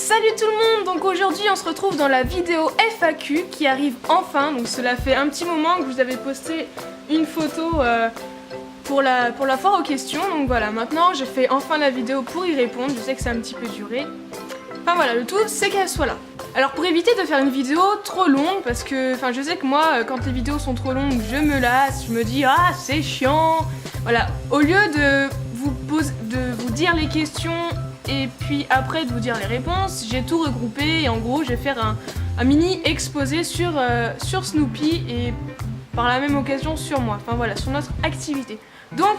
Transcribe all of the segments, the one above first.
Salut tout le monde! Donc aujourd'hui on se retrouve dans la vidéo FAQ qui arrive enfin. Donc cela fait un petit moment que je vous avais posté une photo pour la foire aux questions. Donc voilà, maintenant j'ai fait enfin la vidéo pour y répondre. Je sais que ça a un petit peu duré. Enfin voilà, le tout c'est qu'elle soit là. Alors pour éviter de faire une vidéo trop longue, parce que je sais que moi quand les vidéos sont trop longues je me lasse, je me dis ah c'est chiant. Voilà, au lieu de vous dire les questions et puis après de vous dire les réponses, j'ai tout regroupé et en gros je vais faire un mini exposé sur Snoopy et par la même occasion sur moi, enfin voilà, sur notre activité. Donc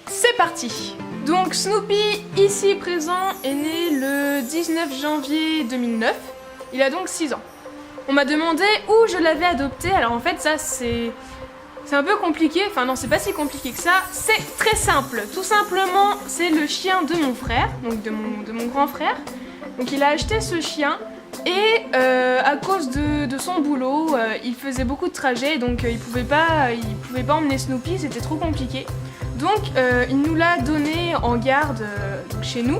c'est parti. Donc Snoopy ici présent est né le 19 janvier 2009, il a donc 6 ans. On m'a demandé où je l'avais adopté, alors en fait ça c'est un peu compliqué, enfin non c'est pas si compliqué que ça, c'est très simple. Tout simplement c'est le chien de mon frère, donc de mon grand frère. Donc il a acheté ce chien et à cause de son boulot, il faisait beaucoup de trajets donc il pouvait pas emmener Snoopy, c'était trop compliqué. Donc il nous l'a donné en garde chez nous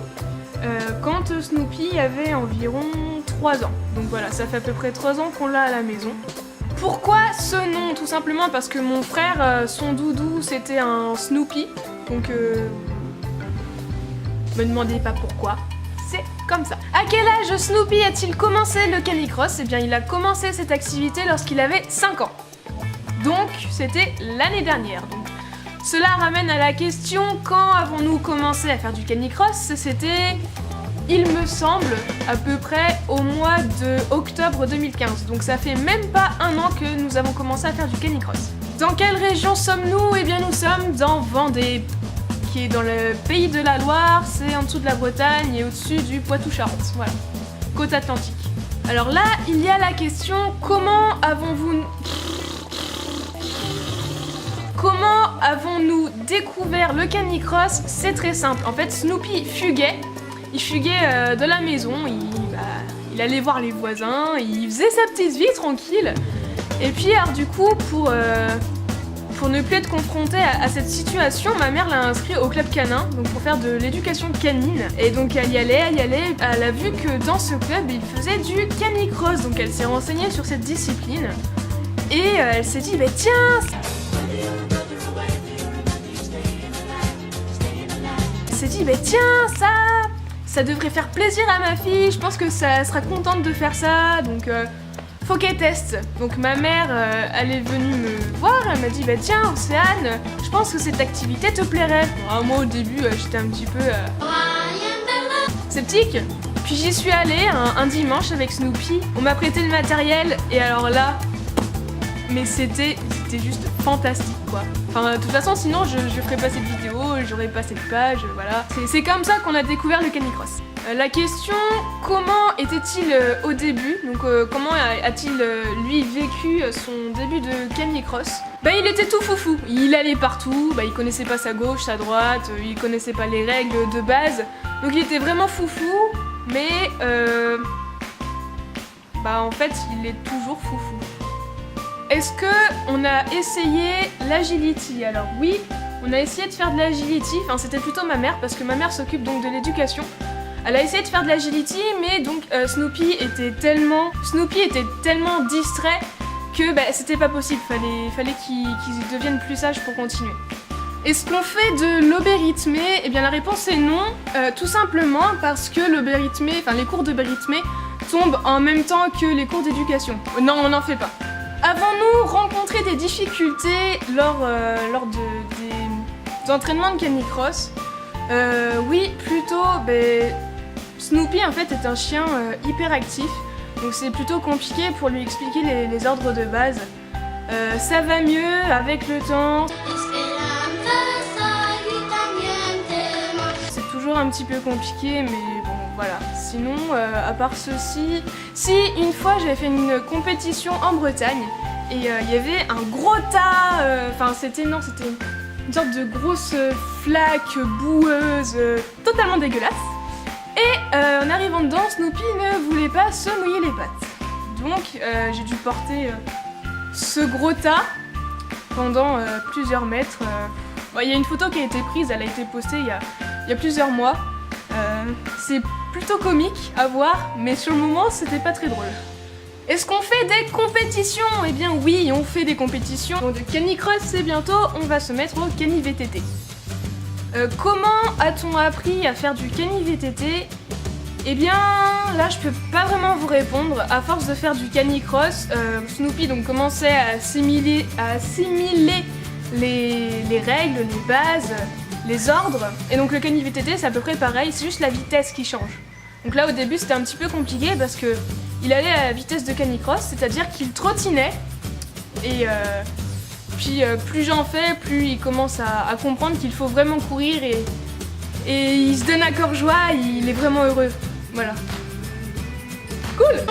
quand Snoopy avait environ 3 ans. Donc voilà, ça fait à peu près 3 ans qu'on l'a à la maison. Pourquoi ce nom? Tout simplement parce que mon frère, son doudou, c'était un Snoopy. Donc, me demandez pas pourquoi. C'est comme ça. À quel âge Snoopy a-t-il commencé le canicross? Eh bien, il a commencé cette activité lorsqu'il avait 5 ans. Donc, c'était l'année dernière. Donc, cela ramène à la question, quand avons-nous commencé à faire du canicross? C'était, il me semble, à peu près au mois de octobre 2015. Donc ça fait même pas un an que nous avons commencé à faire du canicross. Dans quelle région sommes-nous? Eh bien nous sommes dans Vendée, qui est dans le pays de la Loire, c'est en dessous de la Bretagne et au-dessus du Poitou-Charentes. Voilà, côte atlantique. Alors là, il y a la question, comment avons-nous découvert le canicross? C'est très simple. En fait, Snoopy fuguait. Il fuguait de la maison, il allait voir les voisins, il faisait sa petite vie tranquille. Et puis alors du coup, pour ne plus être confronté à cette situation, ma mère l'a inscrit au club canin, donc pour faire de l'éducation canine. Et donc elle y allait, elle a vu que dans ce club, il faisait du canicross, donc elle s'est renseignée sur cette discipline. Et elle s'est dit, bah tiens, ça devrait faire plaisir à ma fille, je pense que ça sera contente de faire ça, donc faut qu'elle teste. Donc ma mère, elle est venue me voir, elle m'a dit bah tiens Océane, je pense que cette activité te plairait. Bon, moi au début j'étais un petit peu sceptique, puis j'y suis allée un dimanche avec Snoopy, on m'a prêté le matériel et alors là, mais c'était juste fantastique quoi. Enfin de toute façon sinon je ferais pas cette vidéo, j'aurais pas cette page, voilà. C'est comme ça qu'on a découvert le canicross. La question, comment était-il au début? Donc comment a-t-il lui vécu son début de canicross? Bah il était tout foufou, il allait partout, bah il connaissait pas sa gauche, sa droite, il connaissait pas les règles de base. Donc il était vraiment foufou, mais bah en fait il est toujours foufou. Est-ce que on a essayé l'agility? Alors oui, on a essayé de faire de l'agility, enfin c'était plutôt ma mère parce que ma mère s'occupe donc de l'éducation. Elle a essayé de faire de l'agility mais donc Snoopy était tellement distrait que bah, c'était pas possible, fallait qu'il devienne plus sage pour continuer. Est-ce qu'on fait de l'obérythmé? Eh bien la réponse est non, tout simplement parce que l'obérythmé, enfin les cours d'obérythmé tombent en même temps que les cours d'éducation. Non, on n'en fait pas. Avons-nous rencontré des difficultés lors des entraînements de canicross? Oui, plutôt. Snoopy en fait est un chien hyperactif, donc c'est plutôt compliqué pour lui expliquer les ordres de base. Ça va mieux avec le temps. C'est toujours un petit peu compliqué, mais bon voilà. Sinon, à part ceci, si une fois j'avais fait une compétition en Bretagne et il y avait un gros tas, c'était une sorte de grosse flaque boueuse, totalement dégueulasse. Et en arrivant dedans, Snoopy ne voulait pas se mouiller les pattes. Donc j'ai dû porter ce gros tas pendant plusieurs mètres. Il y a une photo qui a été prise, elle a été postée il y a plusieurs mois. C'est plutôt comique à voir, mais sur le moment c'était pas très drôle. Est-ce qu'on fait des compétitions? Eh bien oui, on fait des compétitions. Donc de canicross et bientôt on va se mettre au cani-VTT. Comment a-t-on appris à faire du cani-VTT? Eh bien là je peux pas vraiment vous répondre. À force de faire du canicross, Snoopy donc commençait à assimiler les règles, les bases, les ordres. Et donc le cani-VTT c'est à peu près pareil, c'est juste la vitesse qui change. Donc là au début c'était un petit peu compliqué parce que il allait à la vitesse de canicross, c'est-à-dire qu'il trottinait. Et puis plus j'en fais, plus il commence à comprendre qu'il faut vraiment courir et il se donne à cœur joie, il est vraiment heureux. Voilà. Cool!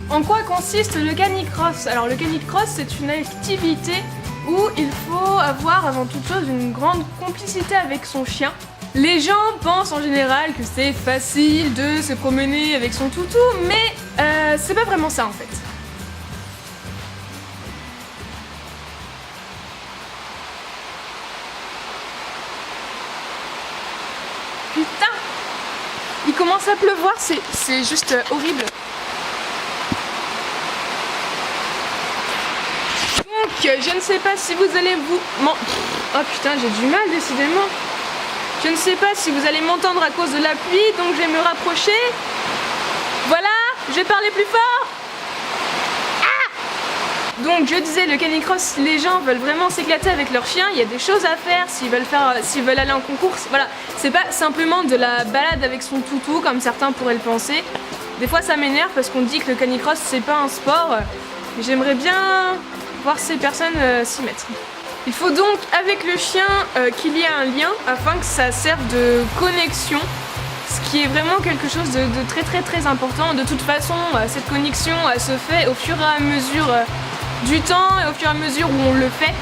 En quoi consiste le canicross? Alors le canicross c'est une activité où il faut avoir avant toute chose une grande complicité avec son chien. Les gens pensent en général que c'est facile de se promener avec son toutou, mais c'est pas vraiment ça en fait. Putain! Il commence à pleuvoir, c'est juste horrible. Donc, je ne sais pas si vous allez Oh putain, j'ai du mal décidément. Je ne sais pas si vous allez m'entendre à cause de la pluie, donc je vais me rapprocher. Voilà, je vais parler plus fort. Ah! Donc je disais, le canicross, les gens veulent vraiment s'éclater avec leur chien, il y a des choses à faire s'ils veulent aller en concours. Voilà, c'est pas simplement de la balade avec son toutou comme certains pourraient le penser. Des fois ça m'énerve parce qu'on dit que le canicross c'est pas un sport. J'aimerais bien voir ces personnes s'y mettre. Il faut donc avec le chien qu'il y ait un lien afin que ça serve de connexion, ce qui est vraiment quelque chose de très important. De toute façon, cette connexion se fait au fur et à mesure du temps et au fur et à mesure où on le fait.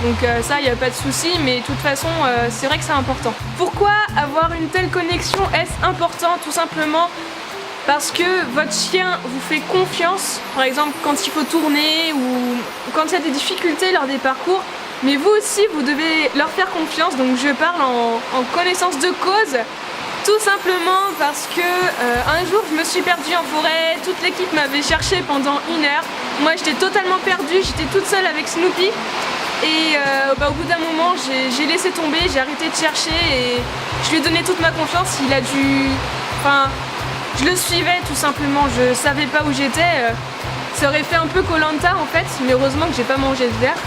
Donc ça, il n'y a pas de souci, mais de toute façon, c'est vrai que c'est important. Pourquoi avoir une telle connexion? Est-ce important? Tout simplement parce que votre chien vous fait confiance, par exemple quand il faut tourner ou quand il y a des difficultés lors des parcours. Mais vous aussi, vous devez leur faire confiance, donc je parle en connaissance de cause. Tout simplement parce que un jour, je me suis perdue en forêt, toute l'équipe m'avait cherché pendant 1 heure. Moi, j'étais totalement perdue, j'étais toute seule avec Snoopy. Et au bout d'un moment, j'ai laissé tomber, j'ai arrêté de chercher et je lui ai donné toute ma confiance. Il a dû... Enfin, je le suivais tout simplement, je savais pas où j'étais. Ça aurait fait un peu Koh-Lanta en fait, mais heureusement que j'ai pas mangé de verre.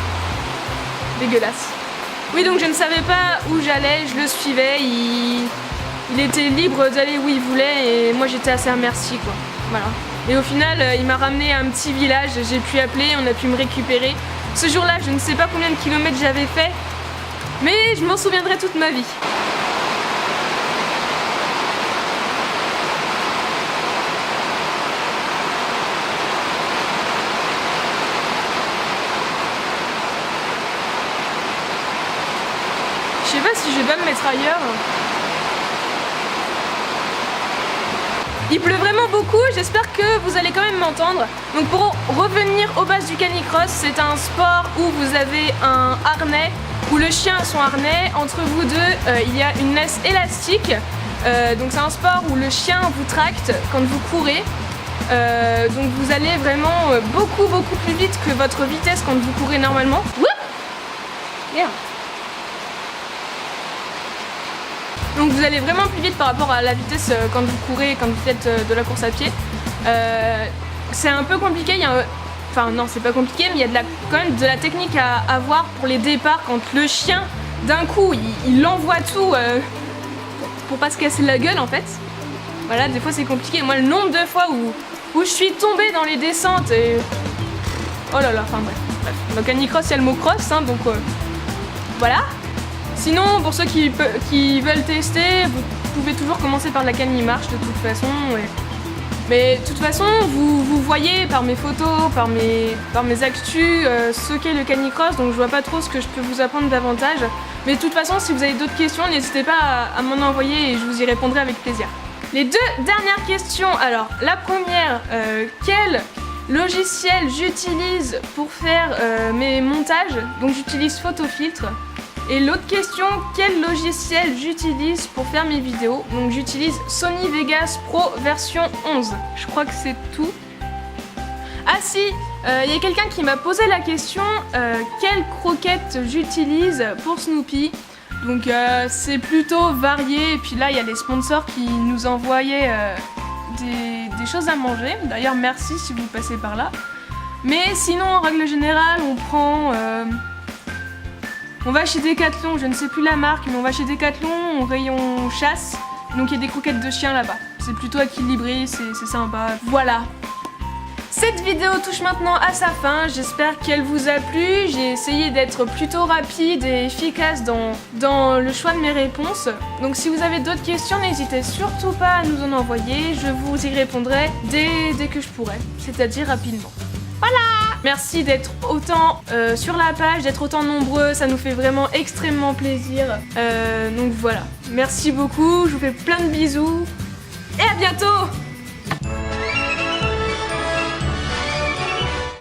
Dégueulasse. Oui, donc je ne savais pas où j'allais, je le suivais, il était libre d'aller où il voulait et moi j'étais à sa merci quoi. Voilà. Et au final, il m'a ramené à un petit village, j'ai pu appeler, on a pu me récupérer. Ce jour-là, je ne sais pas combien de kilomètres j'avais fait, mais je m'en souviendrai toute ma vie. Je sais pas si je vais pas me mettre ailleurs. Il pleut vraiment beaucoup, j'espère que vous allez quand même m'entendre. Donc pour revenir aux bases du canicross, c'est un sport où vous avez un harnais, où le chien a son harnais. Entre vous deux, il y a une laisse élastique. Donc c'est un sport où le chien vous tracte quand vous courez. Donc vous allez vraiment beaucoup plus vite que votre vitesse quand vous courez normalement. Wouh! Yeah. Donc vous allez vraiment plus vite par rapport à la vitesse quand vous courez, quand vous faites de la course à pied. C'est un peu compliqué, enfin non c'est pas compliqué, mais il y a quand même de la technique à avoir pour les départs quand le chien d'un coup il envoie tout pour pas se casser la gueule en fait. Voilà, des fois c'est compliqué. Moi le nombre de fois où je suis tombée dans les descentes et... Oh là là, enfin bref. Donc canicross il y a le mot cross, hein, donc voilà. Sinon, pour ceux qui veulent tester, vous pouvez toujours commencer par la cani-marche de toute façon. Mais de toute façon, vous voyez par mes photos, par mes actus, ce qu'est le canicross, donc je vois pas trop ce que je peux vous apprendre davantage. Mais de toute façon, si vous avez d'autres questions, n'hésitez pas à m'en envoyer et je vous y répondrai avec plaisir. Les deux dernières questions. Alors, la première, quel logiciel j'utilise pour faire mes montages? Donc j'utilise Photofiltre. Et l'autre question, quel logiciel j'utilise pour faire mes vidéos? Donc j'utilise Sony Vegas Pro version 11. Je crois que c'est tout. Ah si, il y a quelqu'un qui m'a posé la question, quelle croquette j'utilise pour Snoopy? Donc c'est plutôt varié, et puis là il y a les sponsors qui nous envoyaient des choses à manger. D'ailleurs merci si vous passez par là. Mais sinon en règle générale on va chez Decathlon, je ne sais plus la marque, mais on va chez Decathlon au rayon chasse. Donc il y a des croquettes de chien là-bas. C'est plutôt équilibré, c'est sympa. Voilà. Cette vidéo touche maintenant à sa fin, j'espère qu'elle vous a plu. J'ai essayé d'être plutôt rapide et efficace dans le choix de mes réponses. Donc si vous avez d'autres questions, n'hésitez surtout pas à nous en envoyer. Je vous y répondrai dès que je pourrai, c'est-à-dire rapidement. Voilà! Merci d'être autant sur la page, d'être autant nombreux, ça nous fait vraiment extrêmement plaisir. Donc voilà, merci beaucoup, je vous fais plein de bisous et à bientôt!